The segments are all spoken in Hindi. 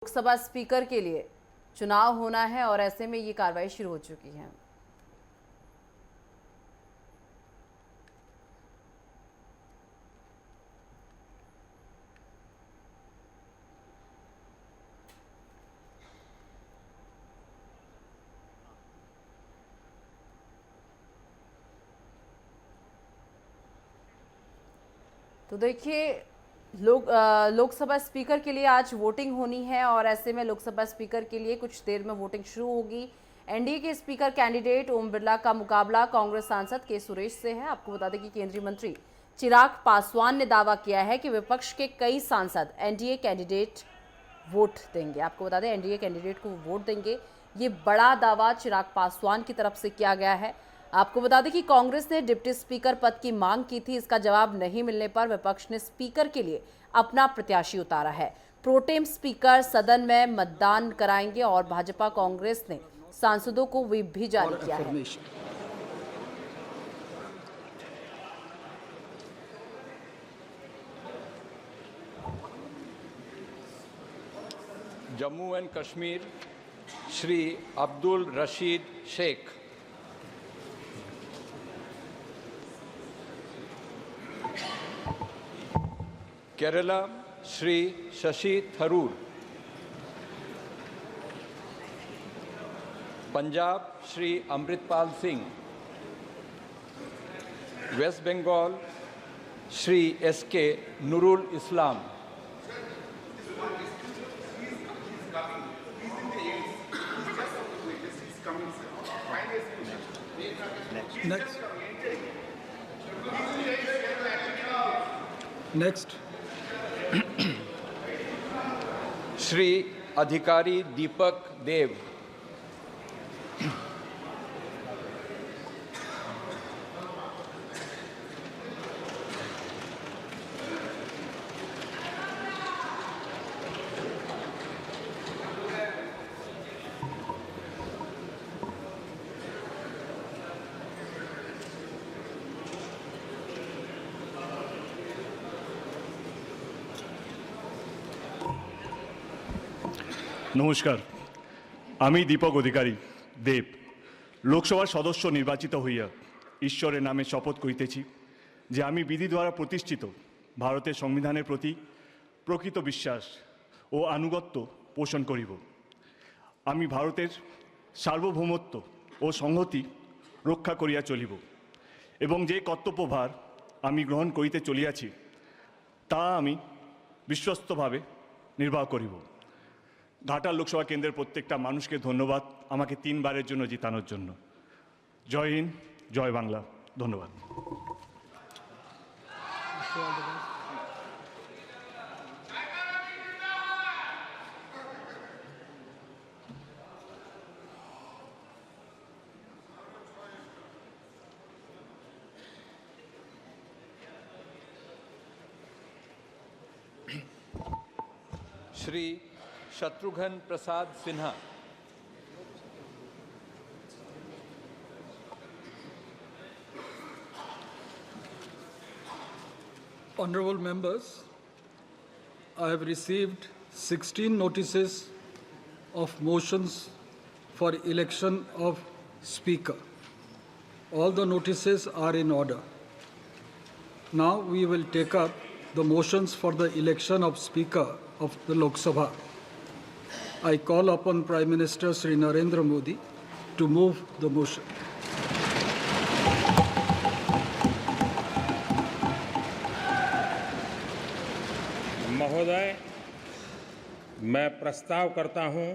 लोकसभा स्पीकर के लिए चुनाव होना है और ऐसे में ये कार्रवाई शुरू हो चुकी है। तो देखिए लोकसभा स्पीकर के लिए आज वोटिंग होनी है और ऐसे में लोकसभा स्पीकर के लिए कुछ देर में वोटिंग शुरू होगी। एनडीए के स्पीकर कैंडिडेट ओम बिरला का मुकाबला कांग्रेस सांसद के सुरेश से है। आपको बता दें कि केंद्रीय मंत्री चिराग पासवान ने दावा किया है कि विपक्ष के कई सांसद एनडीए कैंडिडेट वोट देंगे। आपको बता दें एनडीए कैंडिडेट को वोट देंगे। ये बड़ा दावा चिराग पासवान की तरफ से किया गया है। आपको बता दें कि कांग्रेस ने डिप्टी स्पीकर पद की मांग की थी। इसका जवाब नहीं मिलने पर विपक्ष ने स्पीकर के लिए अपना प्रत्याशी उतारा है। प्रोटेम स्पीकर सदन में मतदान कराएंगे और भाजपा कांग्रेस ने सांसदों को व्हिप भी जारी किया है। Jammu and Kashmir Shri Abdul Rashid Sheikh. Kerala Shri Shashi Tharoor. Punjab Shri Amritpal Singh. West Bengal Shri SK Nurul Islam. Next Shri Adhikari Deepak देव। নমস্কার, আমি দীপক অধিকারী দেব লোকসভার সদস্য নির্বাচিত হইয়া ঈশ্বরের নামে শপথ করিতেছি যে আমি বিধি দ্বারা প্রতিষ্ঠিত ভারতের সংবিধানের প্রতি প্রকৃত বিশ্বাস ও আনুগত্য পোষণ করিব। আমি ভারতের সার্বভৌমত্ব ও সংহতি রক্ষা করিয়া চলিব এবং যে কর্তব্যভার আমি গ্রহণ করিতে চলিয়াছি তা আমি বিশ্বস্তভাবে নির্বাহ করিব। ঘাটাল লোকসভা কেন্দ্রের প্রত্যেকটা মানুষকে ধন্যবাদ আমাকে 3 বারের জন্য জিতানোর জন্য। জয় হিন্দ, জয় বাংলা। ধন্যবাদ। Shri Shatrughan Prasad Sinha. Honorable members, I have received 16 notices of motions for election of Speaker. All the notices are in order. Now we will take up the motions for the election of Speaker of the Lok Sabha. I call upon Prime Minister Shri Narendra Modi to move the motion. महोदय, मैं प्रस्ताव करता हूं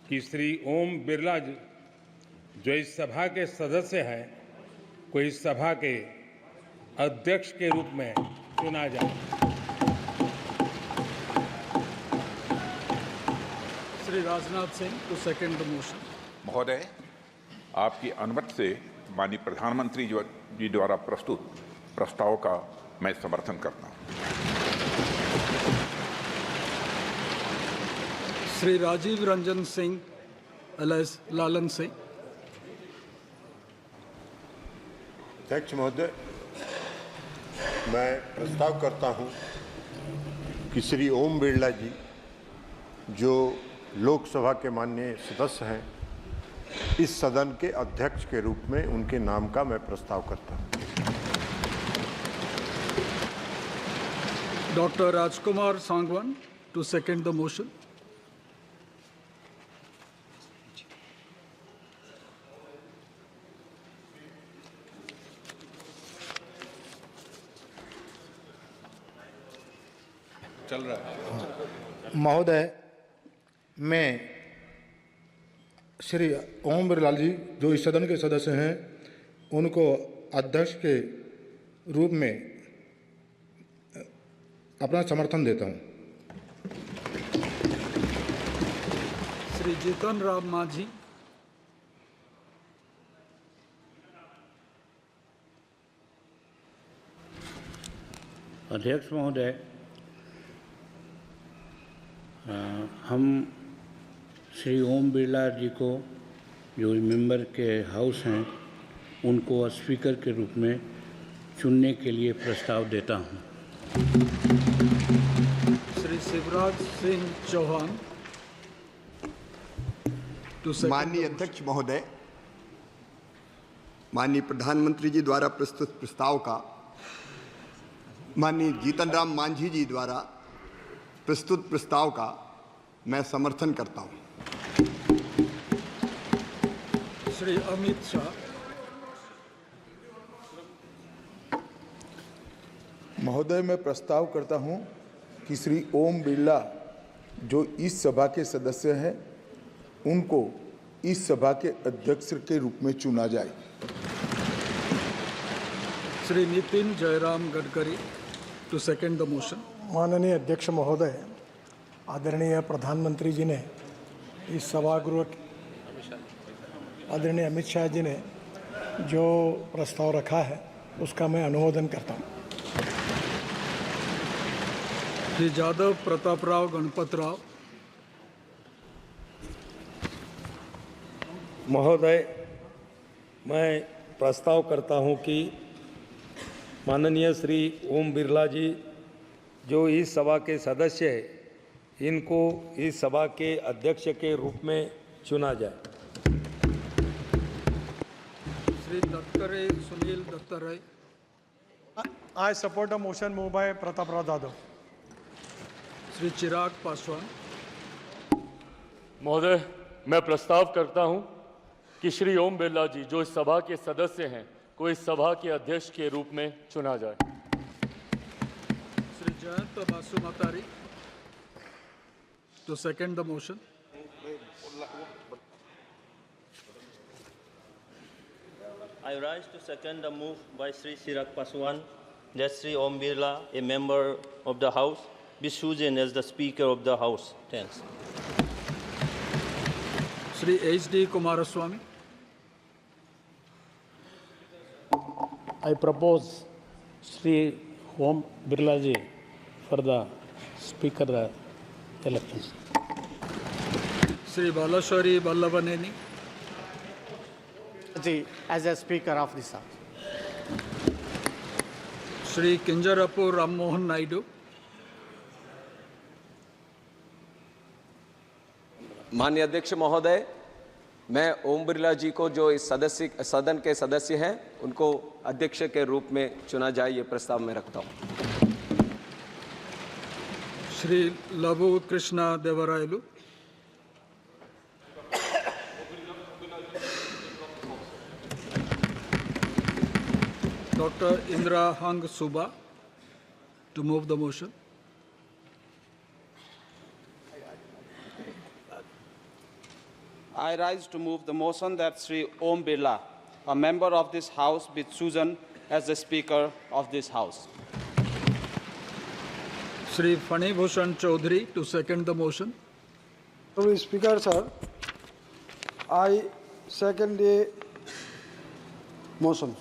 कि श्री ओम बिरला जी जो इस सभा के सदस्य हैं को इस सभा के अध्यक्ष के रूप में चुना जाए। Shri Rajnath Singh to second the motion. महोदय, आपकी अनुमति से माननीय प्रधानमंत्री जी द्वारा प्रस्तुत प्रस्ताव का मैं समर्थन करता हूं। श्री राजीव रंजन सिंह alias लालन सिंह। अध्यक्ष महोदय, मैं प्रस्ताव करता हूं कि श्री ओम बिरला जी जो लोकसभा के माननीय सदस्य हैं, इस सदन के अध्यक्ष के रूप में उनके नाम का मैं प्रस्ताव करता हूं। Dr. Rajkumar Sangwan to second the motion. चल रहा है। महोदय, मैं श्री ओम बिरला जी जो इस सदन के सदस्य हैं उनको अध्यक्ष के रूप में अपना समर्थन देता हूं। श्री जीतन राम मांझी। अध्यक्ष महोदय, हम श्री ओम बिरला जी को जो मेंबर के हाउस हैं उनको स्पीकर के रूप में चुनने के लिए प्रस्ताव देता हूं। श्री शिवराज सिंह चौहान to second माननीय the अध्यक्ष महोदय, माननीय प्रधानमंत्री जी द्वारा प्रस्तुत प्रस्ताव का माननीय जीतन राम मांझी जी द्वारा प्रस्तुत प्रस्ताव का मैं समर्थन करता हूं। श्री अमित शाह। महोदय, मैं प्रस्ताव करता हूं कि श्री ओम बिरला जो इस सभा के सदस्य हैं उनको इस सभा के अध्यक्ष के रूप में चुना जाए। Shri Nitin Jairam Gadkari to second the motion. माननीय अध्यक्ष महोदय, आदरणीय प्रधानमंत्री जी ने इस सभागृह आदरणीय अमित शाह जी ने जो प्रस्ताव रखा है उसका मैं अनुमोदन करता हूँ। श्री जादव प्रताप राव गणपत राव। महोदय, मैं प्रस्ताव करता हूं कि माननीय श्री ओम बिरला जी जो इस सभा के सदस्य हैं इनको इस सभा के अध्यक्ष के रूप में चुना जाए। Shri Dattare Sunil Dattatreya. I support a motion moved by Pratap Rao Jadhav. Shri Chirag Paswan. महोदय, मैं प्रस्ताव करता हूं कि श्री ओम बिरला जी जो इस सभा के सदस्य हैं को इस सभा के अध्यक्ष के रूप में चुना जाए। Shri Jayant Basumatary to second the motion. I rise to second the move by Sri Chirag Paswan that Sri Om Birla, a member of the House, be chosen as the Speaker of the House. Thanks. Shri H.D. Kumaraswamy। I propose Sri Om Birla ji for the Speaker elections. Shri Balashowry Vallabhaneni ji as a Speaker of this House. Shri Kinjarapu Ram Mohan Naidu. माननीय अध्यक्ष महोदय, मैं ओम बिरला जी को जो इस सदन के सदस्य हैं उनको अध्यक्ष के रूप में चुना जाए, ये प्रस्ताव मैं रखता हूं। श्री लघु Krishna Devarayalu. Dr. Indra Hang Suba to move the motion. I rise to move the motion that Sri Om Birla, a member of this House, be chosen as the Speaker of this House. Shri Fani Bhushan Chaudhary to second the motion. Mr. Speaker, sir, I second the motion.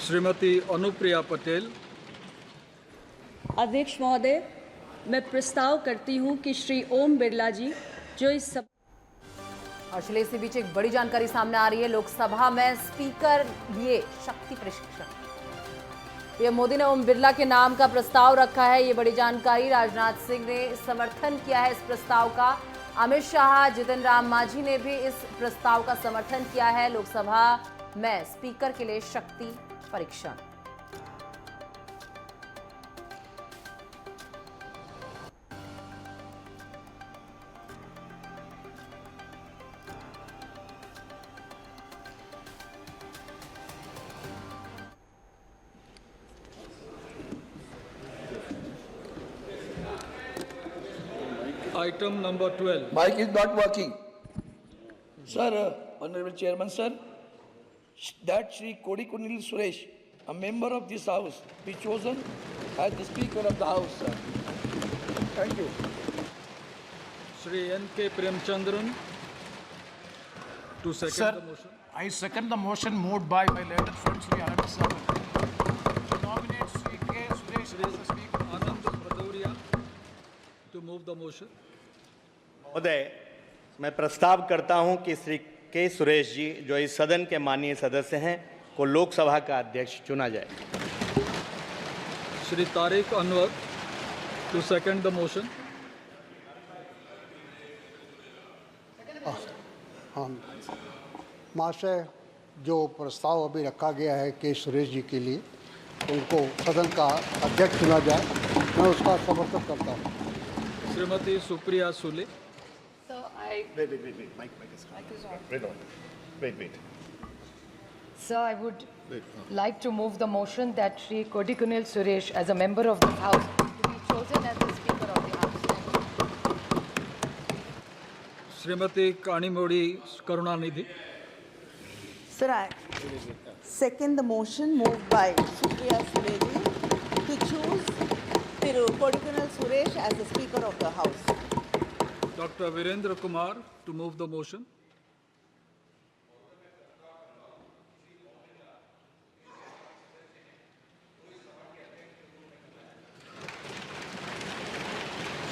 Shrimati Anupriya Patel. अध्यक्ष महोदय, मैं प्रस्ताव करती हूं कि श्री ओम बिरला जी जो इस सब और चलिए इसी बीच एक बड़ी जानकारी सामने आ रही है। लोकसभा में स्पीकर लिए शक्ति प्रशिक्षण। पीएम मोदी ने ओम बिरला के नाम का प्रस्ताव रखा है, ये बड़ी जानकारी। राजनाथ सिंह ने समर्थन किया है इस प्रस्ताव का। अमित शाह, जितन राम मांझी ने भी इस प्रस्ताव का समर्थन किया है। लोकसभा में स्पीकर के लिए शक्ति परीक्षण। Item number 12. Mic is not working. Sir, Honorable Chairman, sir, that Shri Kodikunil Suresh, a member of this House, be chosen as the Speaker of the House, sir. Thank you. Shri N.K. Premchandran to second Sir, the motion. I second the motion moved by my letter friend Shri Anand Sagar to nominate Shri K. Suresh as the Speaker. Anand Bhadauria to move the motion. महोदय, मैं प्रस्ताव करता हूं कि श्री के सुरेश जी, जो इस सदन के माननीय सदस्य हैं, को लोकसभा का अध्यक्ष चुना जाए। Shri Tariq Anwar to second the motion. हाँ महाशय, जो प्रस्ताव अभी रखा गया है के सुरेश जी के लिए, उनको सदन का अध्यक्ष चुना जाए, मैं उसका समर्थन करता हूँ। Shrimati Supriya Sule. Wait. Sir, I would like to move the motion that Shri Kodikunil Suresh, as a member of this House, to be chosen as the Speaker of the House. Srimati Kanimodi Karunanidhi. Sir, I second the motion moved by Supriya Suleji to choose Thiru Kodikunil Suresh as the Speaker of the House. Dr. Virendra Kumar to move the motion.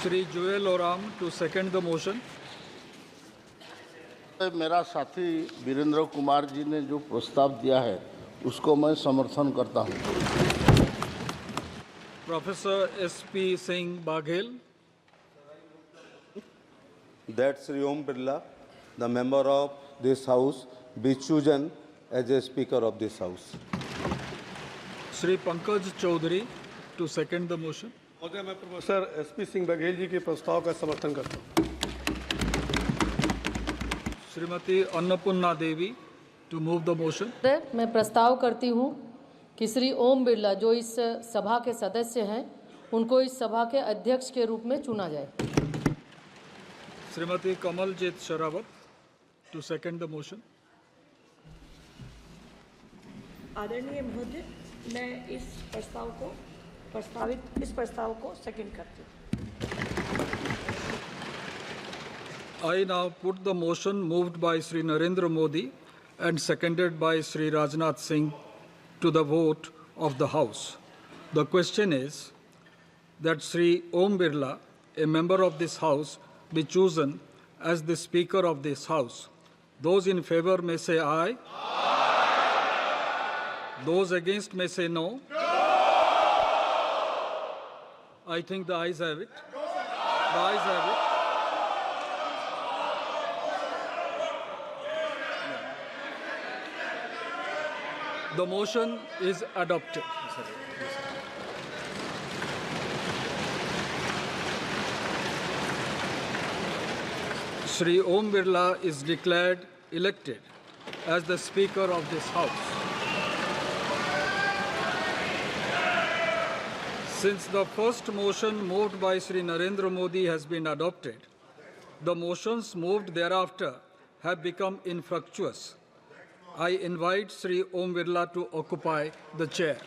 Shri Joel Oram to second the motion. मेरा साथी वीरेंद्र कुमार जी ने जो प्रस्ताव दिया है उसको मैं समर्थन करता हूं। Professor S.P. Singh Baghel. That Shri Om Birla, the member of this House, be chosen as a Speaker of this House. Shri Pankaj Chaudhary to second the motion. महोदय, मैं प्रोफेसर एसपी सिंह बघेल जी के प्रस्ताव का समर्थन करता हूँ। श्रीमती अन्नपूर्णा देवी to move the motion. मैं प्रस्ताव करती हूँ कि श्री ओम बिरला, जो इस सभा के सदस्य हैं, उनको इस सभा के अध्यक्ष के रूप में चुना जाए। Shrimati Kamaljeet Sherawat to second the motion. आदरणीय महोदय, मैं इस प्रस्ताव को सेकंड करती हूँ। I now put the motion moved by Shri Narendra Modi and seconded by Shri Rajnath Singh to the vote of the House. The question is that Shri Om Birla, a member of this House, be chosen as the Speaker of this House. Those in favor may say aye. Aye. Those against may say no. No. I think the ayes have it. The ayes have it. The motion is adopted. Shri Om Birla is declared elected as the Speaker of this House. Since the first motion moved by Shri Narendra Modi has been adopted, the motions moved thereafter have become infructuous. I invite Shri Om Birla to occupy the chair.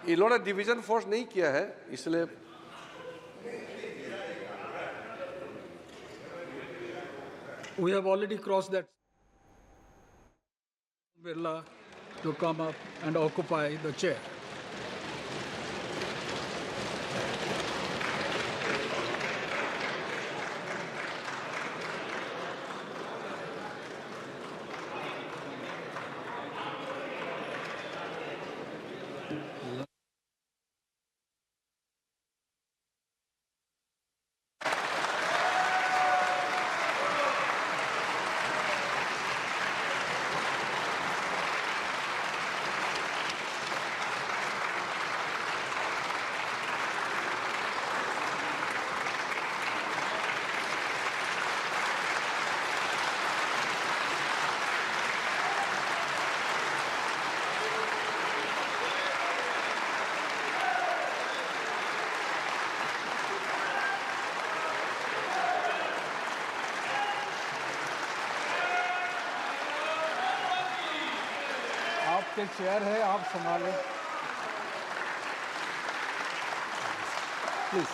इन्होंने डिवीजन फोर्स नहीं किया है, इसलिए We have already crossed that. Birla to come up and occupy the chair. आपके चेयर है, आप संभालें please.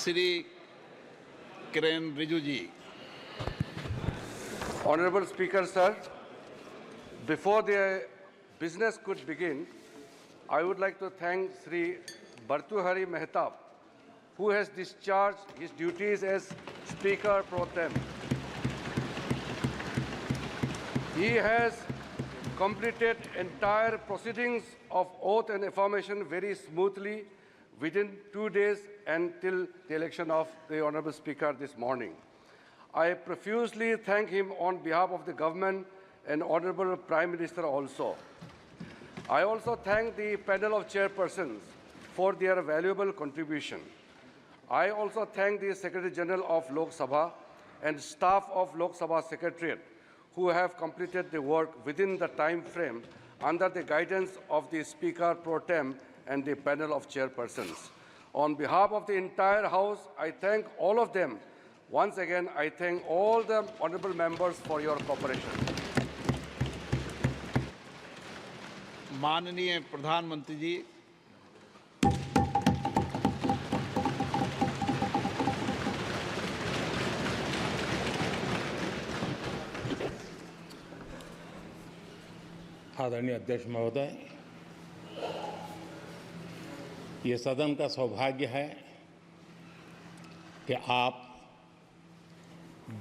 Shri Kiren Rijiju. Honorable Speaker, sir, before the business could begin, I would like to thank Sri Bhartuhari Mehtab, who has discharged his duties as Speaker Pro Tem. He has completed entire proceedings of oath and affirmation very smoothly within 2 days until the election of the Honorable Speaker this morning. I profusely thank him on behalf of the government and Honorable Prime Minister also. I also thank the panel of chairpersons for their valuable contribution. I also thank the Secretary General of Lok Sabha and staff of Lok Sabha Secretariat who have completed the work within the time frame under the guidance of the Speaker Pro Tem and the panel of chairpersons. On behalf of the entire House, I thank all of them. Once again, I thank all the honourable members for your cooperation. माननीय प्रधानमंत्री जी, आदरणीय अध्यक्ष महोदय, ये सदन का सौभाग्य है कि आप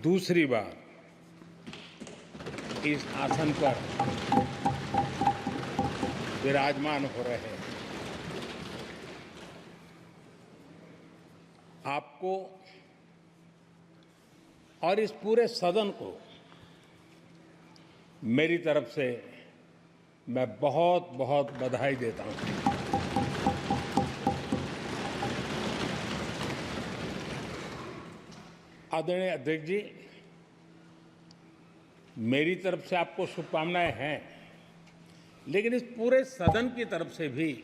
दूसरी बार इस आसन पर विराजमान हो रहे हैं। आपको और इस पूरे सदन को मेरी तरफ से मैं बहुत बहुत बधाई देता हूं। आदरणीय अध्यक्ष जी, मेरी तरफ से आपको शुभकामनाएं हैं, लेकिन इस पूरे सदन की तरफ से भी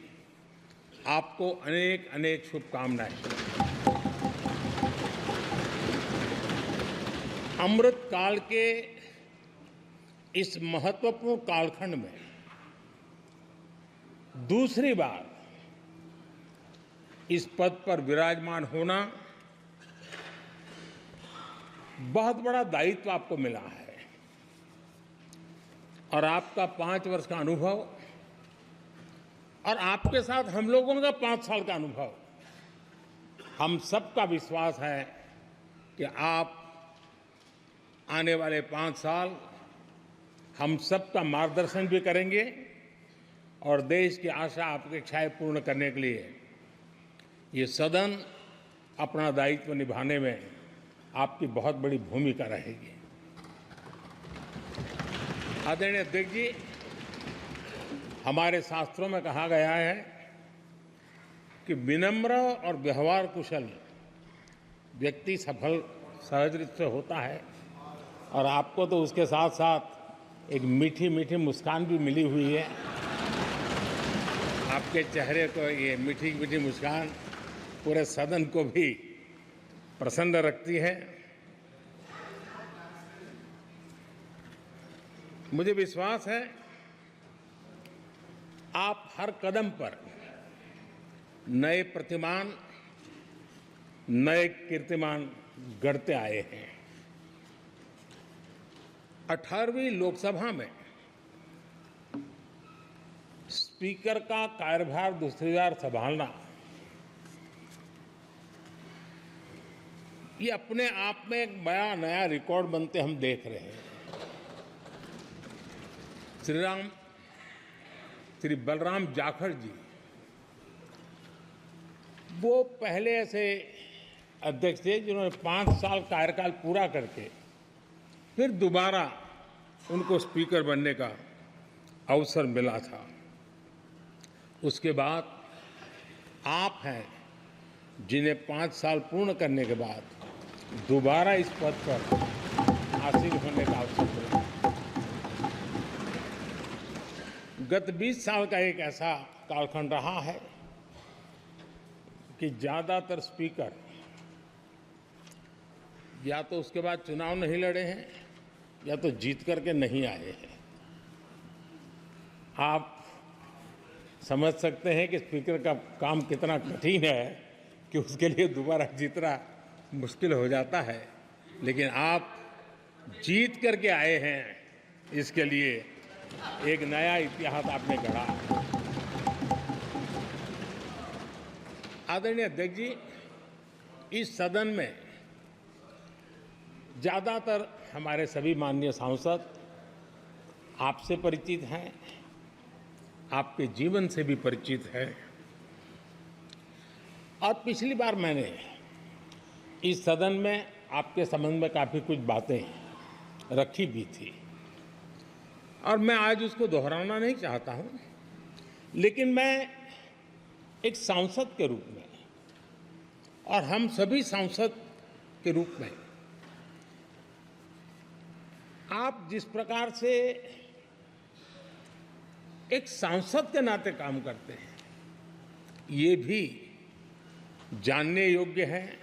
आपको अनेक अनेक शुभकामनाएं। अमृत काल के इस महत्वपूर्ण कालखंड में दूसरी बार इस पद पर विराजमान होना बहुत बड़ा दायित्व आपको मिला है और आपका 5 वर्ष का अनुभव और आपके साथ हम लोगों का 5 साल का अनुभव, हम सबका विश्वास है कि आप आने वाले 5 साल हम सबका मार्गदर्शन भी करेंगे और देश की आशा अपेक्षाएं पूर्ण करने के लिए ये सदन अपना दायित्व निभाने में आपकी बहुत बड़ी भूमिका रहेगी। आदरणीय अध्यक्ष जी, हमारे शास्त्रों में कहा गया है कि विनम्र और व्यवहार कुशल व्यक्ति सफल सहज रूप से होता है और आपको तो उसके साथ साथ एक मीठी मीठी मुस्कान भी मिली हुई है। आपके चेहरे को ये मीठी मीठी मुस्कान पूरे सदन को भी प्रसन्न रखती है। मुझे विश्वास है आप हर कदम पर नए प्रतिमान, नए कीर्तिमान गढ़ते आए हैं। 18वीं लोकसभा में स्पीकर का कार्यभार दूसरी बार संभालना ये अपने आप में एक बड़ा नया रिकॉर्ड बनते हम देख रहे हैं। श्री बलराम जाखड़ जी वो पहले ऐसे अध्यक्ष थे जिन्होंने 5 साल कार्यकाल पूरा करके फिर दोबारा उनको स्पीकर बनने का अवसर मिला था। उसके बाद आप हैं जिन्हें 5 साल पूर्ण करने के बाद दोबारा इस पद पर आसीन होने का अवसर मिला। गत 20 साल का एक ऐसा कालखंड रहा है कि ज्यादातर स्पीकर या तो उसके बाद चुनाव नहीं लड़े हैं या तो जीत करके नहीं आए हैं। आप समझ सकते हैं कि स्पीकर का काम कितना कठिन है कि उसके लिए दोबारा जीतना मुश्किल हो जाता है, लेकिन आप जीत करके आए हैं, इसके लिए एक नया इतिहास आपने गढ़ा। आदरणीय अध्यक्ष जी, इस सदन में ज्यादातर हमारे सभी माननीय सांसद आपसे परिचित हैं, आपके जीवन से भी परिचित हैं। और पिछली बार मैंने इस सदन में आपके संबंध में काफी कुछ बातें रखी भी थी और मैं आज उसको दोहराना नहीं चाहता हूं, लेकिन मैं एक सांसद के रूप में और हम सभी सांसद के रूप में आप जिस प्रकार से एक सांसद के नाते काम करते हैं, ये भी जानने योग्य है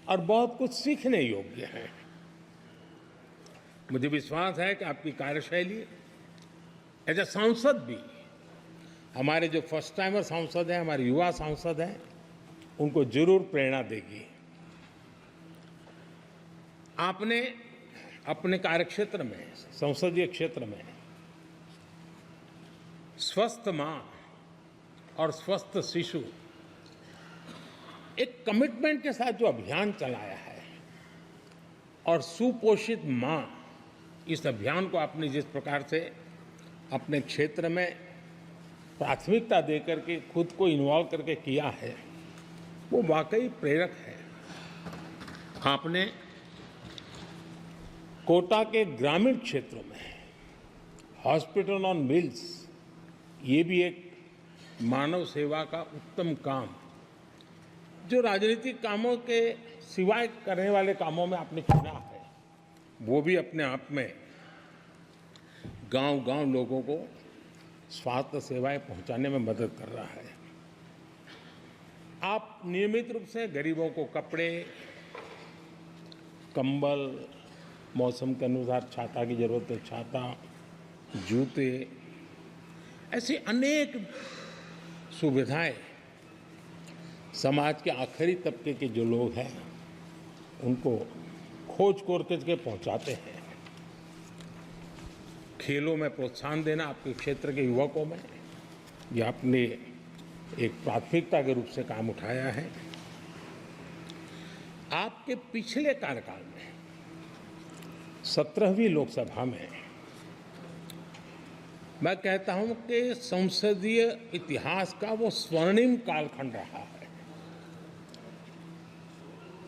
और बहुत कुछ सीखने योग्य है। मुझे विश्वास है कि आपकी कार्यशैली एज ए सांसद भी हमारे जो फर्स्ट टाइमर सांसद हैं, हमारे युवा सांसद हैं, उनको जरूर प्रेरणा देगी। आपने अपने कार्यक्षेत्र में, संसदीय क्षेत्र में स्वस्थ मां और स्वस्थ शिशु एक कमिटमेंट के साथ जो अभियान चलाया है और सुपोषित मां, इस अभियान को आपने जिस प्रकार से अपने क्षेत्र में प्राथमिकता देकर के खुद को इन्वॉल्व करके किया है, वो वाकई प्रेरक है। आपने कोटा के ग्रामीण क्षेत्रों में हॉस्पिटल ऑन व्हील्स, ये भी एक मानव सेवा का उत्तम काम जो राजनीतिक कामों के सिवाय करने वाले कामों में आपने चुना है, वो भी अपने आप में गांव-गांव लोगों को स्वास्थ्य सेवाएं पहुंचाने में मदद कर रहा है। आप नियमित रूप से गरीबों को कपड़े, कंबल, मौसम के अनुसार छाता की जरूरत है छाता, जूते, ऐसी अनेक सुविधाएं समाज के आखिरी तबके के जो लोग हैं उनको खोज करके पहुंचाते हैं। खेलों में प्रोत्साहन देना आपके क्षेत्र के युवकों में, ये आपने एक प्राथमिकता के रूप से काम उठाया है। आपके पिछले कार्यकाल में 17वीं लोकसभा में मैं कहता हूं कि संसदीय इतिहास का वो स्वर्णिम कालखंड रहा है।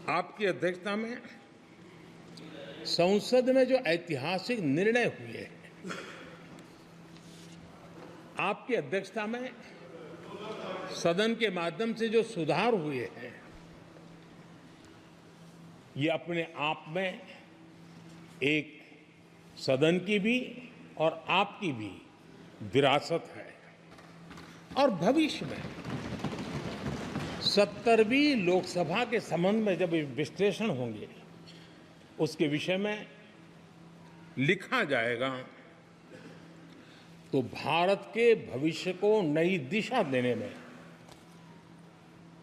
आपकी अध्यक्षता में संसद में जो ऐतिहासिक निर्णय हुए हैं, आपकी अध्यक्षता में सदन के माध्यम से जो सुधार हुए हैं, ये अपने आप में एक सदन की भी और आपकी भी विरासत है। और भविष्य में 70वीं लोकसभा के संबंध में जब विश्लेषण होंगे उसके विषय में लिखा जाएगा तो भारत के भविष्य को नई दिशा देने में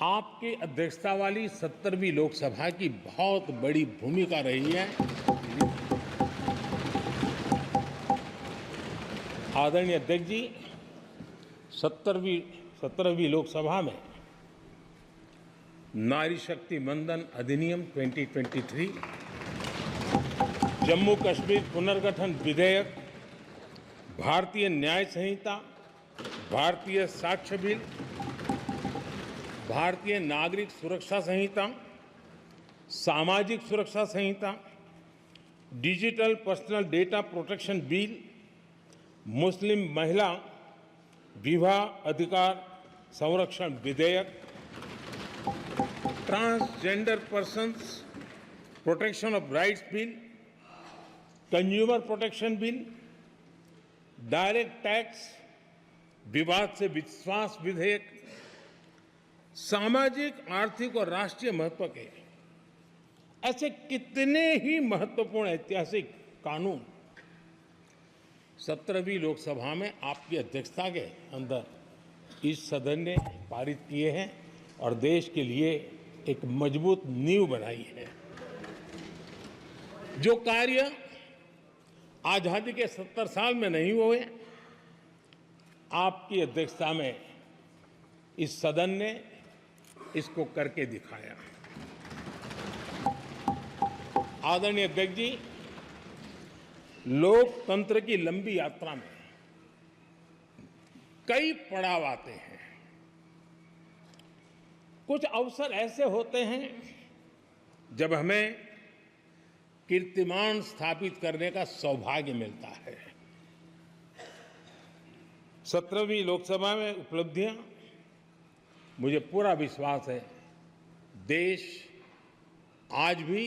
आपकी अध्यक्षता वाली 70वीं लोकसभा की बहुत बड़ी भूमिका रही है। आदरणीय अध्यक्ष जी, 17वीं लोकसभा में नारी शक्ति वंदन अधिनियम 2023, जम्मू कश्मीर पुनर्गठन विधेयक, भारतीय न्याय संहिता, भारतीय साक्ष्य बिल, भारतीय नागरिक सुरक्षा संहिता, सामाजिक सुरक्षा संहिता, digital personal data protection bill, मुस्लिम महिला विवाह अधिकार संरक्षण विधेयक, transgender persons protection of rights bill, consumer protection bill, direct tax विवाद से विश्वास विधेयक, सामाजिक आर्थिक और राष्ट्रीय महत्व के ऐसे कितने ही महत्वपूर्ण ऐतिहासिक कानून 17वीं लोकसभा में आपकी अध्यक्षता के अंदर इस सदन ने पारित किए हैं और देश के लिए एक मजबूत नींव बनाई है। जो कार्य आजादी के 70 साल में नहीं हुए, आपकी अध्यक्षता में इस सदन ने इसको करके दिखाया। आदरणीय अध्यक्ष जी, लोकतंत्र की लंबी यात्रा में कई पड़ाव आते हैं। कुछ अवसर ऐसे होते हैं जब हमें कीर्तिमान स्थापित करने का सौभाग्य मिलता है। 17वीं लोकसभा में उपलब्धियां, मुझे पूरा विश्वास है देश आज भी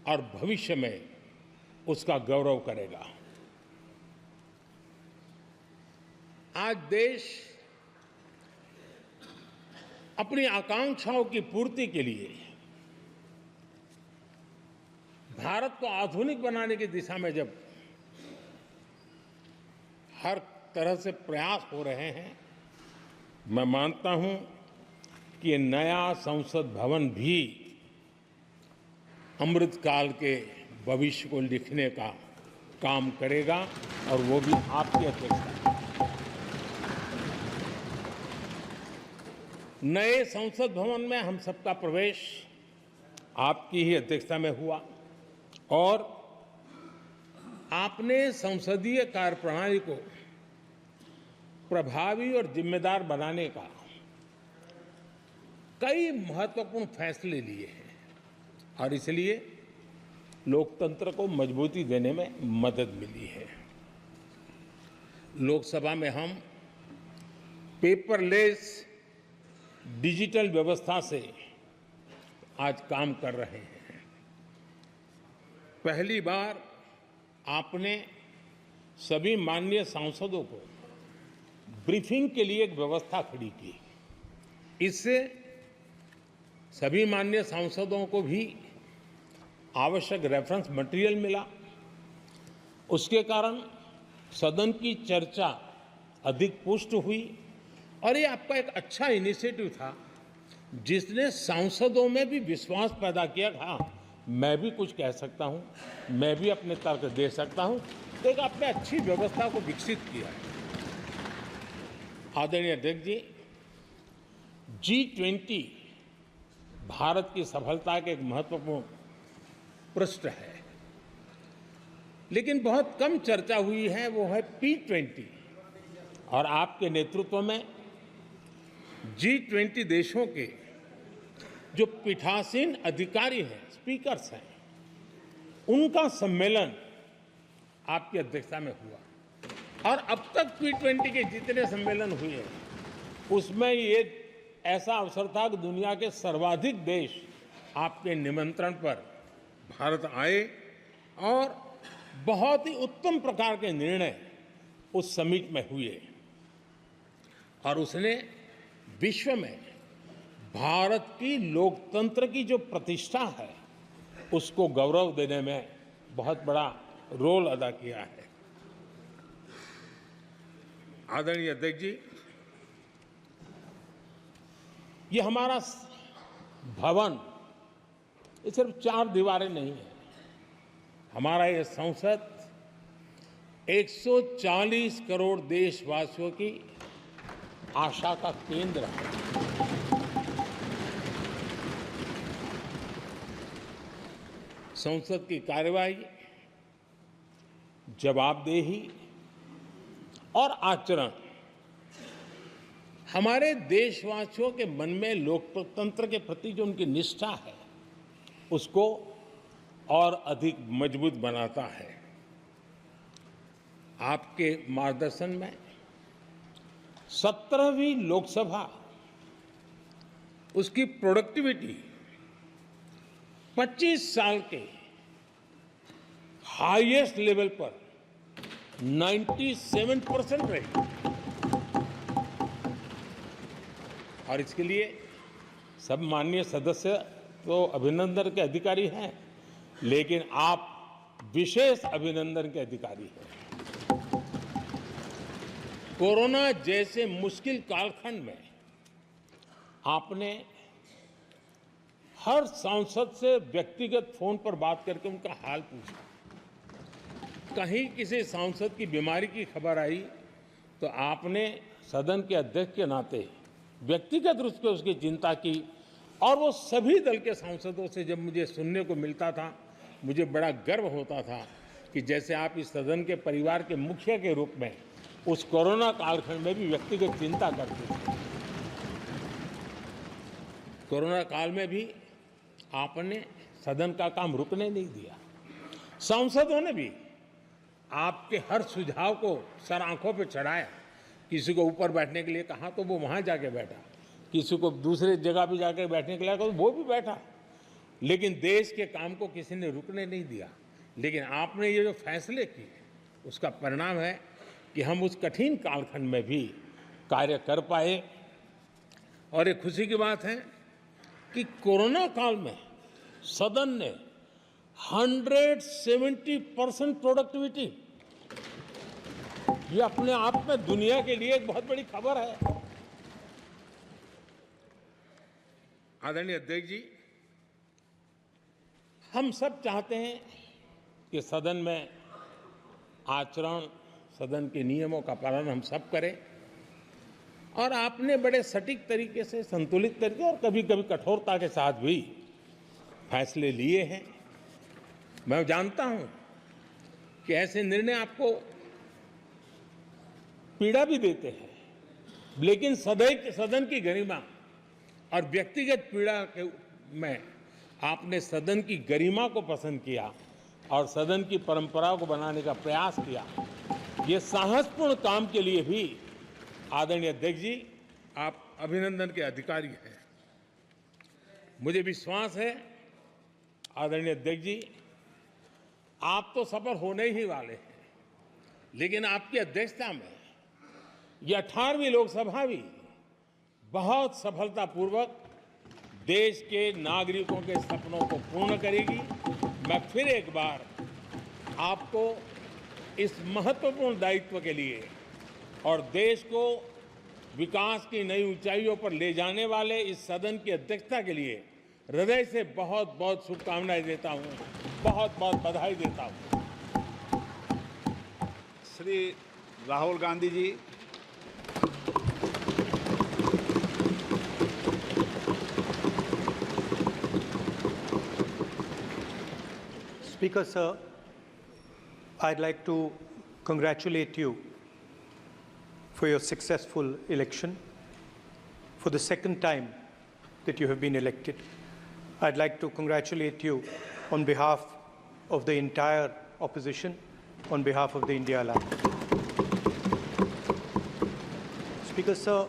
और भविष्य में उसका गौरव करेगा। आज देश अपनी आकांक्षाओं की पूर्ति के लिए भारत को आधुनिक बनाने की दिशा में जब हर तरह से प्रयास हो रहे हैं, मैं मानता हूं कि ये नया संसद भवन भी अमृतकाल के भविष्य को लिखने का काम करेगा और वो भी आपकी अध्यक्षता। नए संसद भवन में हम सबका प्रवेश आपकी ही अध्यक्षता में हुआ और आपने संसदीय कार्यप्रणाली को प्रभावी और जिम्मेदार बनाने का कई महत्वपूर्ण फैसले लिए हैं और इसलिए लोकतंत्र को मजबूती देने में मदद मिली है। लोकसभा में हम पेपरलेस डिजिटल व्यवस्था से आज काम कर रहे हैं। पहली बार आपने सभी माननीय सांसदों को ब्रीफिंग के लिए एक व्यवस्था खड़ी की। इससे सभी माननीय सांसदों को भी आवश्यक रेफरेंस मटेरियल मिला। उसके कारण सदन की चर्चा अधिक पुष्ट हुई और ये आपका एक अच्छा इनिशिएटिव था जिसने सांसदों में भी विश्वास पैदा किया। हाँ, मैं भी कुछ कह सकता हूँ, मैं भी अपने तर्क दे सकता हूँ, तो एक आपने अच्छी व्यवस्था को विकसित किया है। आदरणीय अध्यक्ष जी, G20 भारत की सफलता के एक महत्वपूर्ण पृष्ठ है, लेकिन बहुत कम चर्चा हुई है, वो है P20 और आपके नेतृत्व में G20 देशों के जो पीठासीन अधिकारी हैं, स्पीकर्स हैं, उनका सम्मेलन आपकी अध्यक्षता में हुआ और अब तक P20 के जितने सम्मेलन हुए हैं उसमें ये ऐसा अवसर था कि दुनिया के सर्वाधिक देश आपके निमंत्रण पर भारत आए और बहुत ही उत्तम प्रकार के निर्णय उस समिट में हुए और उसने विश्व में भारत की लोकतंत्र की जो प्रतिष्ठा है उसको गौरव देने में बहुत बड़ा रोल अदा किया है। आदरणीय अध्यक्ष जी, ये हमारा भवन ये सिर्फ 4 दीवारें नहीं है। हमारा ये संसद 140 करोड़ देशवासियों की आशा का केंद्र है। संसद की कार्यवाही, जवाबदेही और आचरण हमारे देशवासियों के मन में लोकतंत्र के प्रति जो उनकी निष्ठा है उसको और अधिक मजबूत बनाता है। आपके मार्गदर्शन में 17वीं लोकसभा उसकी प्रोडक्टिविटी 25 साल के हाईएस्ट लेवल पर 97% रही और इसके लिए सब माननीय सदस्य तो अभिनंदन के अधिकारी हैं, लेकिन आप विशेष अभिनंदन के अधिकारी हैं। कोरोना जैसे मुश्किल कालखंड में आपने हर सांसद से व्यक्तिगत फोन पर बात करके उनका हाल पूछा। कहीं किसी सांसद की बीमारी की खबर आई तो आपने सदन के अध्यक्ष के नाते व्यक्तिगत रूप से उसकी चिंता की और वो सभी दल के सांसदों से जब मुझे सुनने को मिलता था मुझे बड़ा गर्व होता था कि जैसे आप इस सदन के परिवार के मुखिया के रूप में उस कोरोना कालखंड में भी व्यक्तिगत चिंता करते थे। कोरोना काल में भी आपने सदन का काम रुकने नहीं दिया। सांसदों ने भी आपके हर सुझाव को सर आंखों पे चढ़ाया। किसी को ऊपर बैठने के लिए कहा तो वो वहां जाके बैठा, किसी को दूसरे जगह भी जाके बैठने के लिए कहा तो वो भी बैठा, लेकिन देश के काम को किसी ने रुकने नहीं दिया। लेकिन आपने ये जो फैसले किए उसका परिणाम है कि हम उस कठिन कालखंड में भी कार्य कर पाए। और एक खुशी की बात है कि कोरोना काल में सदन ने 170% प्रोडक्टिविटी, ये अपने आप में दुनिया के लिए एक बहुत बड़ी खबर है। आदरणीय अध्यक्ष जी, हम सब चाहते हैं कि सदन में आचरण, सदन के नियमों का पालन हम सब करें और आपने बड़े सटीक तरीके से, संतुलित तरीके और कभी कभी कठोरता के साथ भी फैसले लिए हैं। मैं जानता हूं कि ऐसे निर्णय आपको पीड़ा भी देते हैं, लेकिन सदन की गरिमा और व्यक्तिगत पीड़ा के में आपने सदन की गरिमा को पसंद किया और सदन की परंपरा को बनाने का प्रयास किया। ये साहसपूर्ण काम के लिए भी आदरणीय अध्यक्ष जी आप अभिनंदन के अधिकारी हैं। मुझे विश्वास है आदरणीय अध्यक्ष जी, आप तो सफल होने ही वाले हैं, लेकिन आपकी अध्यक्षता में यह 18वीं लोकसभा भी बहुत सफलतापूर्वक देश के नागरिकों के सपनों को पूर्ण करेगी। मैं फिर एक बार आपको इस महत्वपूर्ण दायित्व के लिए और देश को विकास की नई ऊंचाइयों पर ले जाने वाले इस सदन की अध्यक्षता के लिए हृदय से बहुत बहुत शुभकामनाएं देता हूं, बहुत बहुत बधाई देता हूं। Shri Rahul Gandhi ji, Speaker, sir, I'd like to congratulate you for your successful election. For the second time that you have been elected, I'd like to congratulate you on behalf of the entire opposition, on behalf of the India Alliance. Speaker, sir,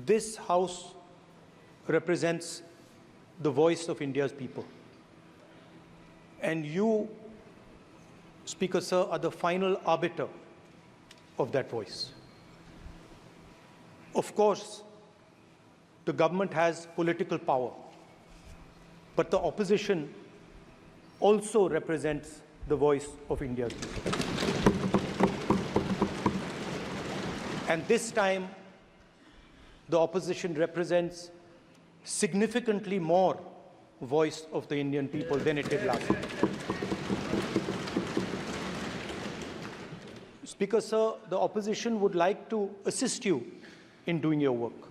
this House represents the voice of India's people. And you, Speaker, sir, are the final arbiter of that voice. Of course, the government has political power, but the opposition also represents the voice of India's people. And this time, the opposition represents significantly more voice of the Indian people than it did last time. Speaker, sir, the opposition would like to assist you in doing your work.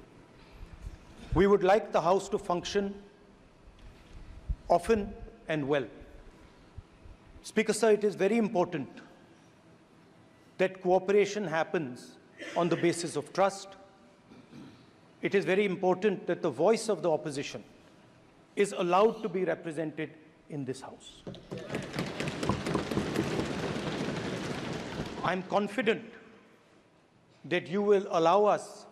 We would like the House to function often and well. Speaker, sir, it is very important that cooperation happens on the basis of trust. It is very important that the voice of the opposition is allowed to be represented in this House. I'm confident that you will allow us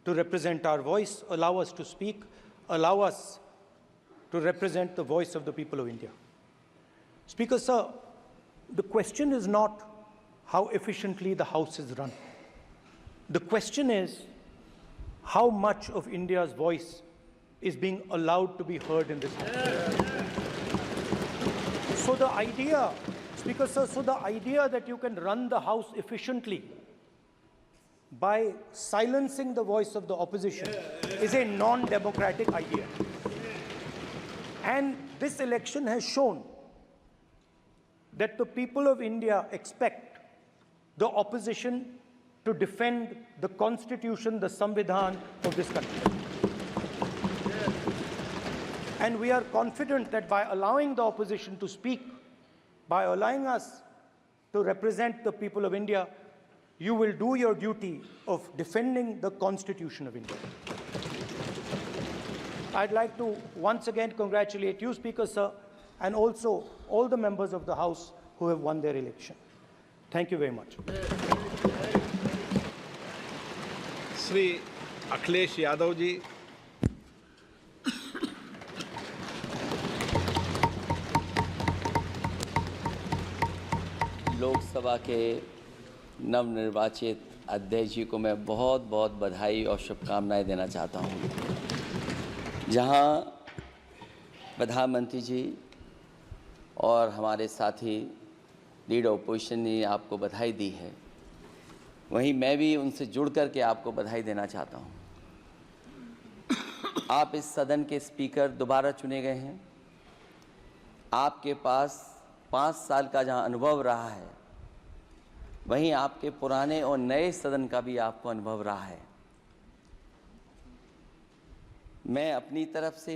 to represent our voice, allow us to speak, allow us to represent the voice of the people of India. Speaker, sir, the question is not how efficiently the House is run. The question is how much of India's voice is being allowed to be heard in this House. So the idea, Speaker, sir, so the idea that you can run the House efficiently by silencing the voice of the opposition is a non-democratic idea. And this election has shown that the people of India expect the opposition to defend the Constitution, the Samvidhan of this country. And we are confident that by allowing the opposition to speak, by allowing us to represent the people of India, you will do your duty of defending the Constitution of India. I'd like to once again congratulate you, Speaker, sir, and also all the members of the House who have won their election. Thank you very much. Shri Akhilesh Yadav ji. Lok Sabha के नवनिर्वाचित अध्यक्ष जी को मैं बहुत बहुत बधाई और शुभकामनाएं देना चाहता हूं। जहां प्रधानमंत्री जी और हमारे साथी लीडर ओपोजिशन ने आपको बधाई दी है, वहीं मैं भी उनसे जुड़ कर के आपको बधाई देना चाहता हूं। आप इस सदन के स्पीकर दोबारा चुने गए हैं। आपके पास 5 साल का जहां अनुभव रहा है, वहीं आपके पुराने और नए सदन का भी आपको अनुभव रहा है। मैं अपनी तरफ से,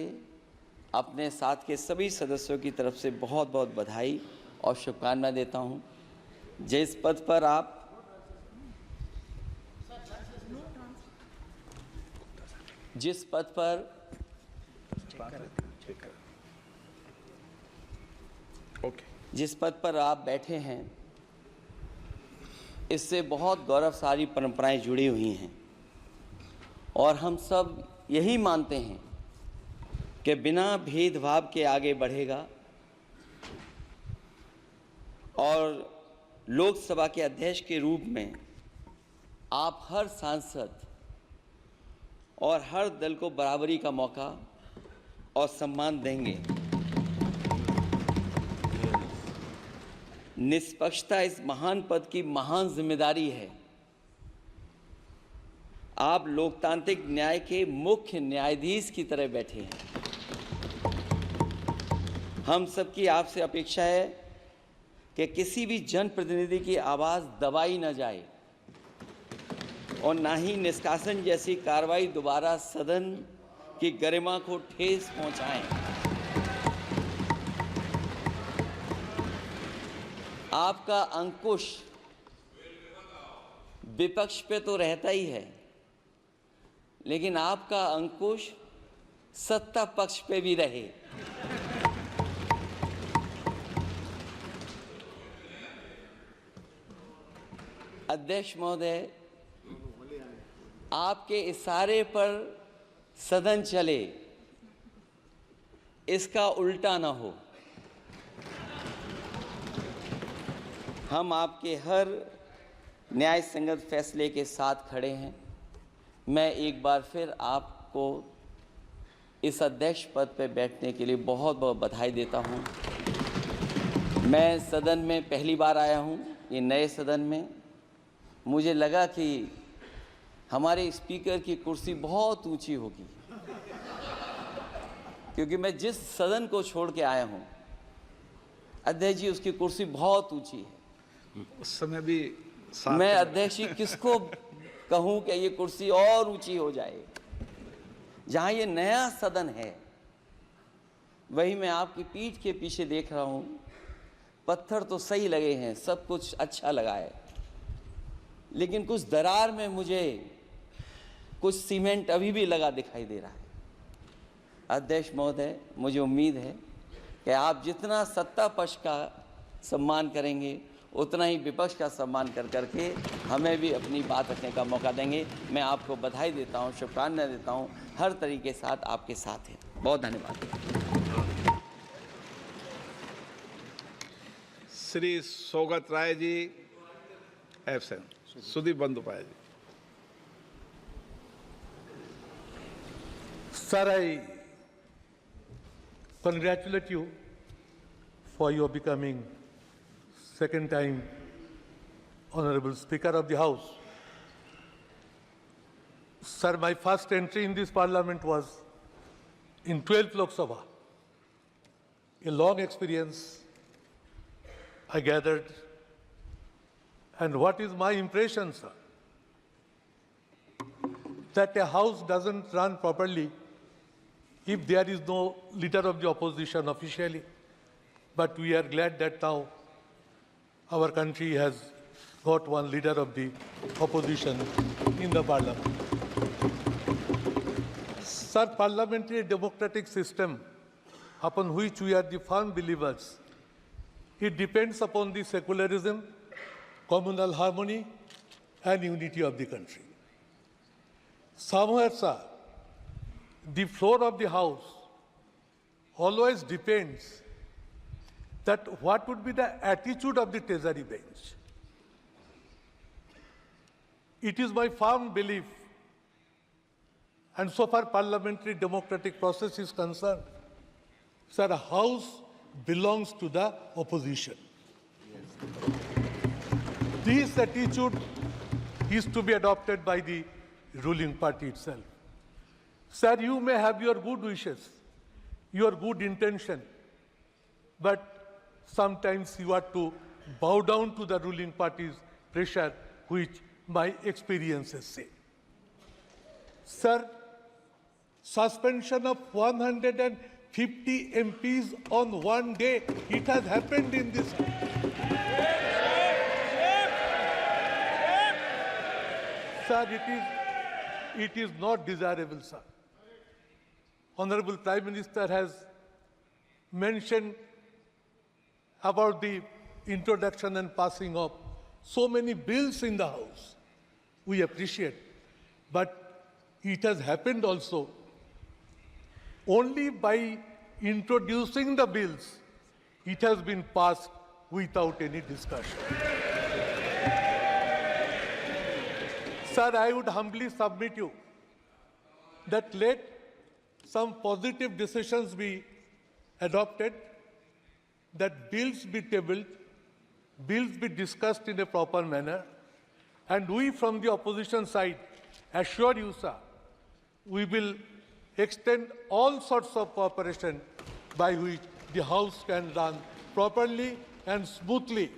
अपने साथ के सभी सदस्यों की तरफ से बहुत बहुत बधाई और शुभकामनाएं देता हूं। जिस पद पर आप जिस पद पर आप बैठे हैं, इससे बहुत गौरवशाली परंपराएं जुड़ी हुई हैं और हम सब यही मानते हैं कि बिना भेदभाव के आगे बढ़ेगा और लोकसभा के अध्यक्ष के रूप में आप हर सांसद और हर दल को बराबरी का मौका और सम्मान देंगे। निष्पक्षता इस महान पद की महान जिम्मेदारी है। आप लोकतांत्रिक न्याय के मुख्य न्यायाधीश की तरह बैठे हैं। हम सबकी आपसे अपेक्षा है कि किसी भी जनप्रतिनिधि की आवाज़ दबाई न जाए और ना ही निष्कासन जैसी कार्रवाई दोबारा सदन की गरिमा को ठेस पहुंचाएं। आपका अंकुश विपक्ष पे तो रहता ही है, लेकिन आपका अंकुश सत्ता पक्ष पे भी रहे। अध्यक्ष महोदय, आपके इशारे पर सदन चले, इसका उल्टा ना हो। हम आपके हर न्याय संगत फैसले के साथ खड़े हैं। मैं एक बार फिर आपको इस अध्यक्ष पद पर बैठने के लिए बहुत बहुत बधाई देता हूं। मैं सदन में पहली बार आया हूं, ये नए सदन में। मुझे लगा कि हमारे स्पीकर की कुर्सी बहुत ऊंची होगी, क्योंकि मैं जिस सदन को छोड़ के आया हूं, अध्यक्ष जी उसकी कुर्सी बहुत ऊंची है। उस समय भी मैं अध्यक्ष जी किसको कहूं कि ये कुर्सी और ऊंची हो जाए। जहां ये नया सदन है, वही मैं आपकी पीठ के पीछे देख रहा हूं, पत्थर तो सही लगे हैं, सब कुछ अच्छा लगा है, लेकिन कुछ दरार में मुझे कुछ सीमेंट अभी भी लगा दिखाई दे रहा है। अध्यक्ष महोदय, मुझे उम्मीद है कि आप जितना सत्ता पक्ष का सम्मान करेंगे, उतना ही विपक्ष का सम्मान कर करके हमें भी अपनी बात रखने का मौका देंगे। मैं आपको बधाई देता हूं, शुभकामनाएं देता हूं, हर तरीके से आपके साथ हैं। बहुत धन्यवाद। Shri Saugata Roy ji absent. Sudip Bandyopadhyay ji. Sir, I congratulate you for your becoming second time Honorable Speaker of the House. Sir, my first entry in this Parliament was in 12th Lok Sabha. A long experience I gathered. And what is my impression, sir? That a house doesn't run properly if there is no leader of the opposition officially. But we are glad that now our country has got one leader of the opposition in the parliament. Sir, parliamentary democratic system upon which we are the firm believers, it depends upon the secularism, communal harmony and unity of the country. Somewhere, sir, the floor of the House always depends that what would be the attitude of the Treasury bench. It is my firm belief, and so far parliamentary democratic process is concerned, sir, a House belongs to the opposition. This attitude is to be adopted by the ruling party itself. Sir, you may have your good wishes, your good intention, but sometimes you have to bow down to the ruling party's pressure, which my experiences say. Sir, suspension of 150 MPs on one day, it has happened in this country. Sir, it is not desirable, sir. Honorable Prime Minister has mentioned about the introduction and passing of so many bills in the House. We appreciate. But it has happened also only by introducing the bills, it has been passed without any discussion. Sir, I would humbly submit you that let some positive decisions be adopted, that bills be tabled, bills be discussed in a proper manner, and we from the opposition side assure you, sir, we will extend all sorts of cooperation by which the House can run properly and smoothly.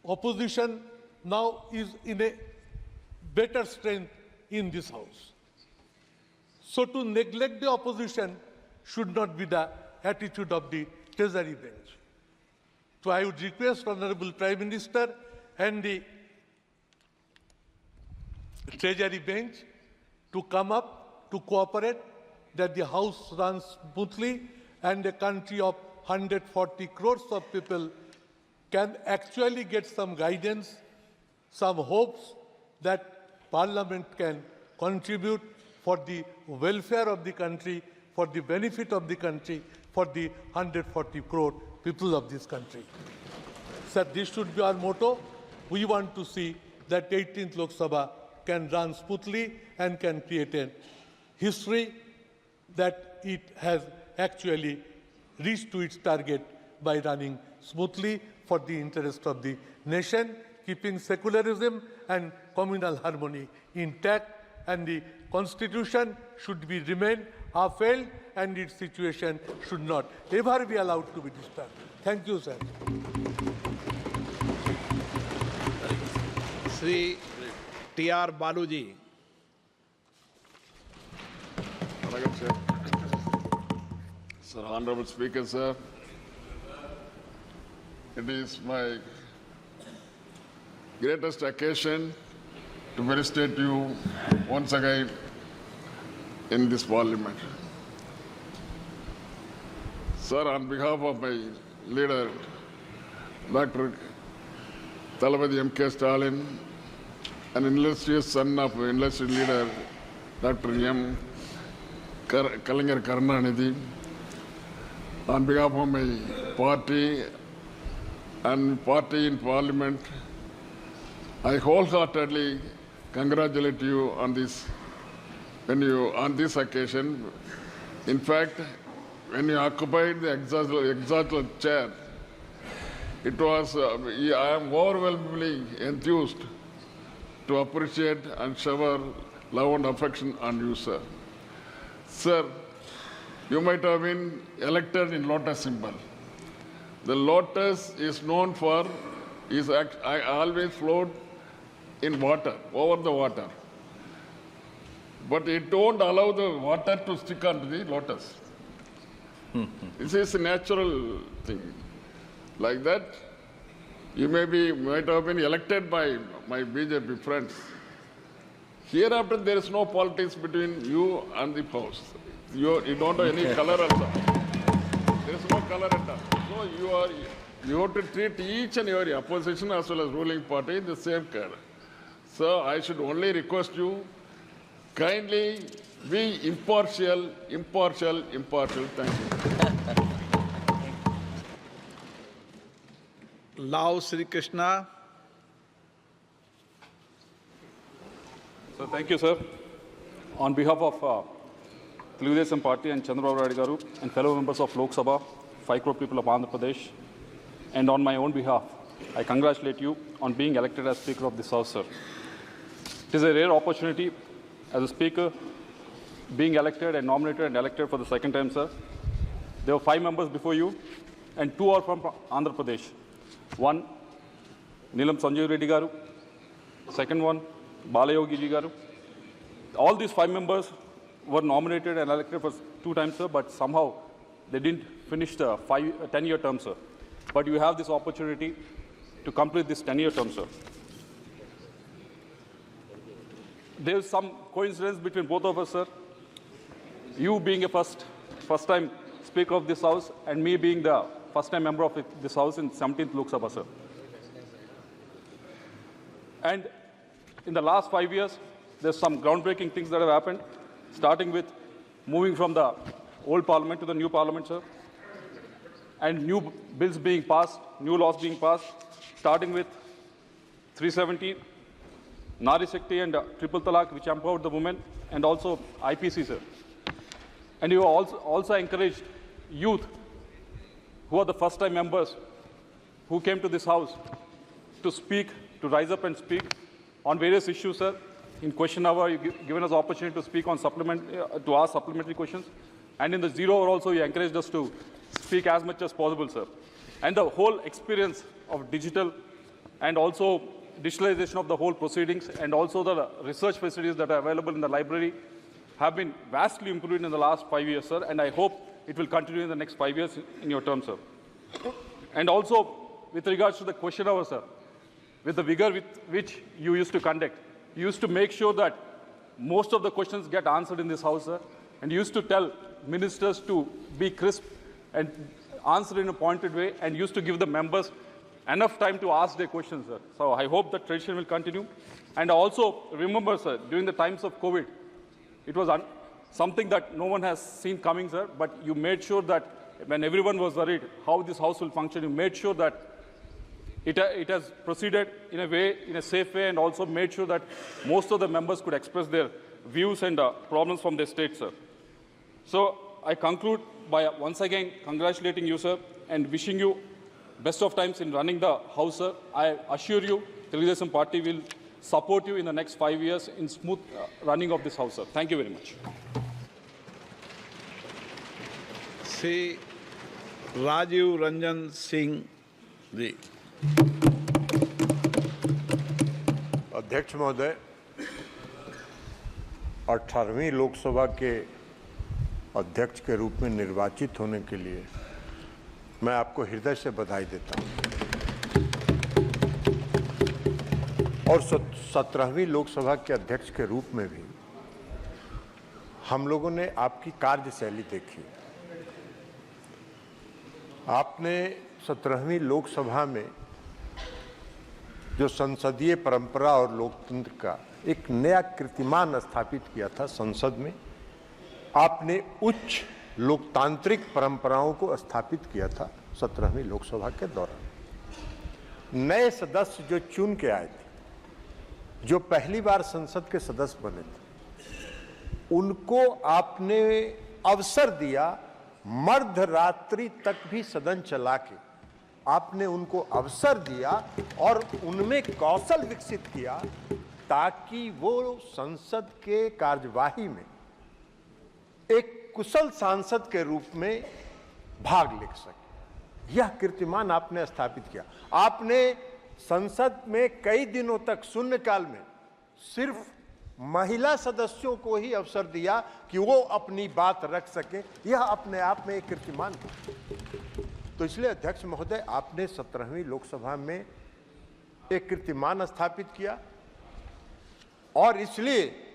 Opposition now is in a better strength in this House. So to neglect the opposition should not be the attitude of the Treasury bench. So I would request Honorable Prime Minister and the Treasury bench to come up, to cooperate, that the House runs smoothly and a country of 140 crores of people can actually get some guidance, some hopes that Parliament can contribute for the welfare of the country, for the benefit of the country, for the 140 crore people of this country. Sir, this should be our motto. We want to see that 18th Lok Sabha can run smoothly and can create a history that it has actually reached to its target by running smoothly for the interest of the nation, keeping secularism and communal harmony intact, and the constitution should be remain upheld and its situation should not ever be allowed to be disturbed. Thank you, sir. Sri T.R. Baluji. Sir, Honorable Speaker, sir, it is my greatest occasion to felicitate you once again in this parliament. Sir, on behalf of my leader, Dr. Thalapathy M.K. Stalin, an illustrious son of illustrious leader, Dr. M. Kalaignar Karunanidhi, on behalf of my party and party in parliament, I wholeheartedly congratulate you on this on this occasion. In fact, when you occupied the exalted chair, it was I am overwhelmingly enthused to appreciate and shower love and affection on you, sir. Sir, you might have been elected in lotus symbol. The lotus is known for I always float in water, over the water. But it don't allow the water to stick onto the lotus. This is a natural thing. Like that, you might have been elected by my BJP friends. Hereafter, there is no politics between you and the house. You don't have any color at all. There is no color at all. So you have to treat each and every opposition as well as ruling party in the same care. So I should only request you, kindly be impartial. Thank you. Lao Sri Krishna. So thank you, sir. On behalf of Telugu Desam Party and Chandrababu Naidu Garu and fellow members of Lok Sabha, 5 crore people of Andhra Pradesh, and on my own behalf, I congratulate you on being elected as Speaker of this House, sir. It is a rare opportunity as a Speaker, being elected and nominated and elected for the second time, sir. There were 5 members before you, and 2 are from Andhra Pradesh. One, Neelam Sanjeev Reddy Garu. Second one, Balayogi Ji Garu. All these 5 members were nominated and elected for 2 times, sir, but somehow they didn't finish the 10-year term, sir. But you have this opportunity to complete this 10-year term, sir. There is some coincidence between both of us, sir. You being a first-time Speaker of this House and me being the first-time member of this House in 17th Lok Sabha, sir. And in the last 5 years, there's some groundbreaking things that have happened, starting with moving from the old parliament to the new parliament, sir, and new bills being passed, new laws being passed, starting with 370, Nari Shakti and Triple Talaq, which empowered the women, and also IPC, sir. And you also encouraged youth, who are the first-time members, who came to this House to speak, to rise up and speak on various issues, sir. In question hour, you've given us opportunity to speak on to ask supplementary questions. And in the 0 hour also, you encouraged us to speak as much as possible, sir. And the whole experience of digital and also digitalization of the whole proceedings and also the research facilities that are available in the library have been vastly improved in the last 5 years, sir. And I hope it will continue in the next 5 years in your term, sir. And also, with regards to the question hour, sir, with the vigor with which you used to conduct, you used to make sure that most of the questions get answered in this House, sir. And you used to tell ministers to be crisp and answer in a pointed way, and used to give the members enough time to ask their questions, sir. So I hope that tradition will continue. And also, remember, sir, during the times of COVID, it was something that no one has seen coming, sir, but you made sure that when everyone was worried how this House will function, you made sure that it has proceeded in a safe way, and also made sure that most of the members could express their views and problems from their state, sir. So I conclude by once again congratulating you, sir, and wishing you best of times in running the House, sir. I assure you, Telugudesam Party will support you in the next 5 years in smooth running of this House, sir. Thank you very much. Shri Rajiv Ranjan Singh ji. अध्यक्ष महोदय, 18वीं लोकसभा के अध्यक्ष के रूप में निर्वाचित होने के लिए मैं आपको हृदय से बधाई देता हूं और 17वीं लोकसभा के अध्यक्ष के रूप में भी हम लोगों ने आपकी कार्यशैली देखी। आपने 17वीं लोकसभा में जो संसदीय परंपरा और लोकतंत्र का एक नया कीर्तिमान स्थापित किया था संसद में, आपने उच्च लोकतांत्रिक परंपराओं को स्थापित किया था 17वीं लोकसभा के दौरान। नए सदस्य जो चुन के आए थे, जो पहली बार संसद के सदस्य बने थे, उनको आपने अवसर दिया मध्यरात्रि तक भी सदन चला के आपने उनको अवसर दिया और उनमें कौशल विकसित किया ताकि वो संसद के कार्यवाही में एक कुशल सांसद के रूप में भाग ले सके। यह कीर्तिमान आपने स्थापित किया। आपने संसद में कई दिनों तक शून्यकाल में सिर्फ महिला सदस्यों को ही अवसर दिया कि वो अपनी बात रख सके। यह अपने आप में एक कीर्तिमान था। तो इसलिए अध्यक्ष महोदय, आपने 17वीं लोकसभा में एक कीर्तिमान स्थापित किया और इसलिए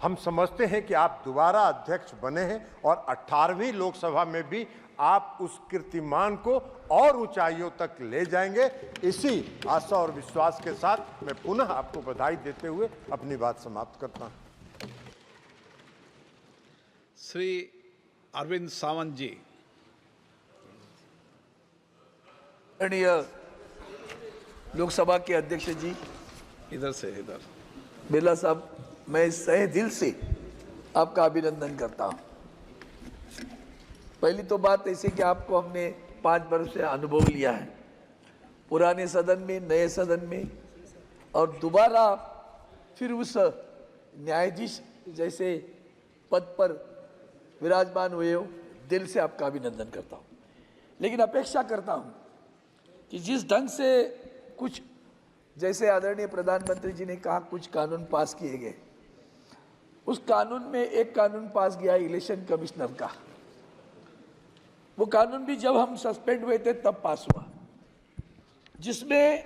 हम समझते हैं कि आप दोबारा अध्यक्ष बने हैं और 18वीं लोकसभा में भी आप उस कीर्तिमान को और ऊंचाइयों तक ले जाएंगे। इसी आशा और विश्वास के साथ मैं पुनः आपको बधाई देते हुए अपनी बात समाप्त करता हूं। श्री अरविंद सावंत जी। माननीय लोकसभा के अध्यक्ष जी, इधर से इधर। बिरला साहब, मैं सहे दिल से आपका अभिनंदन करता हूं। पहली तो बात ऐसे कि आपको हमने 5 वर्ष से अनुभव लिया है, पुराने सदन में, नए सदन में, और दोबारा फिर उस न्यायाधीश जैसे पद पर विराजमान हुए हो। दिल से आपका अभिनंदन करता हूं। लेकिन अपेक्षा करता हूं कि जिस ढंग से कुछ, जैसे आदरणीय प्रधानमंत्री जी ने कहा, कुछ कानून पास किए गए, उस कानून में एक कानून पास गया इलेक्शन कमिश्नर का। वो कानून भी जब हम सस्पेंड हुए थे तब पास हुआ, जिसमें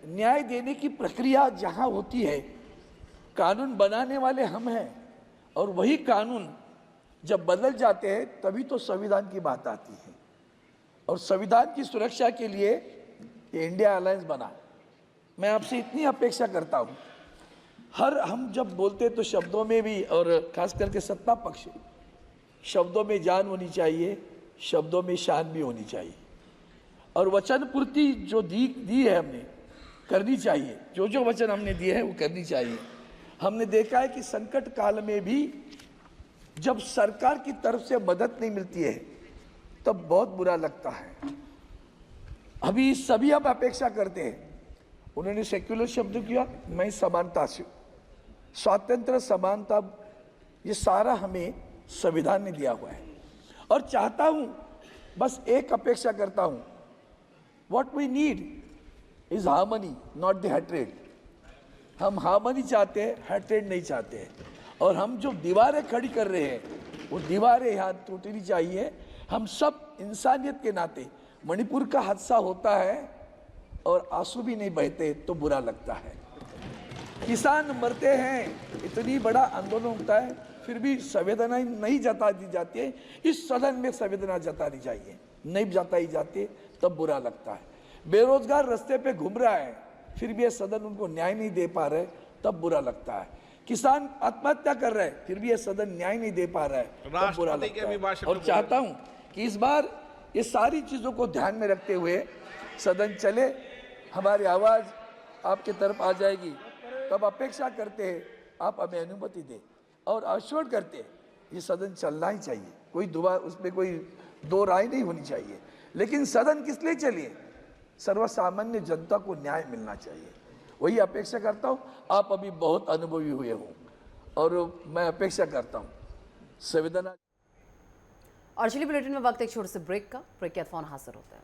न्याय देने की प्रक्रिया जहां होती है, कानून बनाने वाले हम हैं, और वही कानून जब बदल जाते हैं तभी तो संविधान की बात आती है। और संविधान की सुरक्षा के लिए ये इंडिया अलायंस बना। मैं आपसे इतनी अपेक्षा करता हूं, हम जब बोलते तो शब्दों में भी, और खास करके सत्ता पक्ष, शब्दों में जान होनी चाहिए, शब्दों में शान भी होनी चाहिए, और वचन पूर्ति जो दी है हमने करनी चाहिए। जो वचन हमने दिए हैं वो करनी चाहिए। हमने देखा है कि संकट काल में भी जब सरकार की तरफ से मदद नहीं मिलती है तब बहुत बुरा लगता है। अभी सभी हम अपेक्षा करते हैं। उन्होंने सेक्युलर शब्द किया, मैं समानता से, स्वातंत्र, समानता, ये सारा हमें संविधान ने दिया हुआ है। और चाहता हूं, बस एक अपेक्षा करता हूं, what we need is harmony, not the hatred. हम हार्मनी चाहते हैं, हेट्रेड नहीं चाहते हैं। और हम जो दीवारें खड़ी कर रहे हैं, वो दीवारें यहाँ टूटनी चाहिए। हम सब इंसानियत के नाते, मणिपुर का हादसा होता है और आंसू भी नहीं बहते तो बुरा लगता है। किसान मरते हैं, इतनी बड़ा आंदोलन होता है, फिर भी संवेदना नहीं जता दी जाती है। इस सदन में संवेदना जतानी चाहिए, नहीं जताई जाती तब बुरा लगता है। बेरोजगार रास्ते पे घूम रहा है, फिर भी ये सदन उनको न्याय नहीं दे पा रहे, तब बुरा लगता है। किसान आत्महत्या कर रहे हैं, फिर भी ये सदन न्याय नहीं दे पा रहा है, तब बुरा लगता है। और चाहता हूं कि इस बार ये सारी चीजों को ध्यान में रखते हुए सदन चले, हमारी आवाज़ आपके तरफ आ जाएगी, तब अपेक्षा करते हैं आप हमें अनुमति दें और आश्वासन करते हैं ये सदन चलना ही चाहिए, कोई उसमें कोई दो राय नहीं होनी चाहिए। लेकिन सदन किस लिए चलिए? सर्वसामान्य जनता को न्याय मिलना चाहिए, वही अपेक्षा करता हूँ। आप अभी बहुत अनुभवी हुए हो और मैं अपेक्षा करता हूँ संवेदना। और चलिए बुलेटिन में वक्त एक छोटे से ब्रेक का, ब्रेक के बाद फोन हाजिर होता है।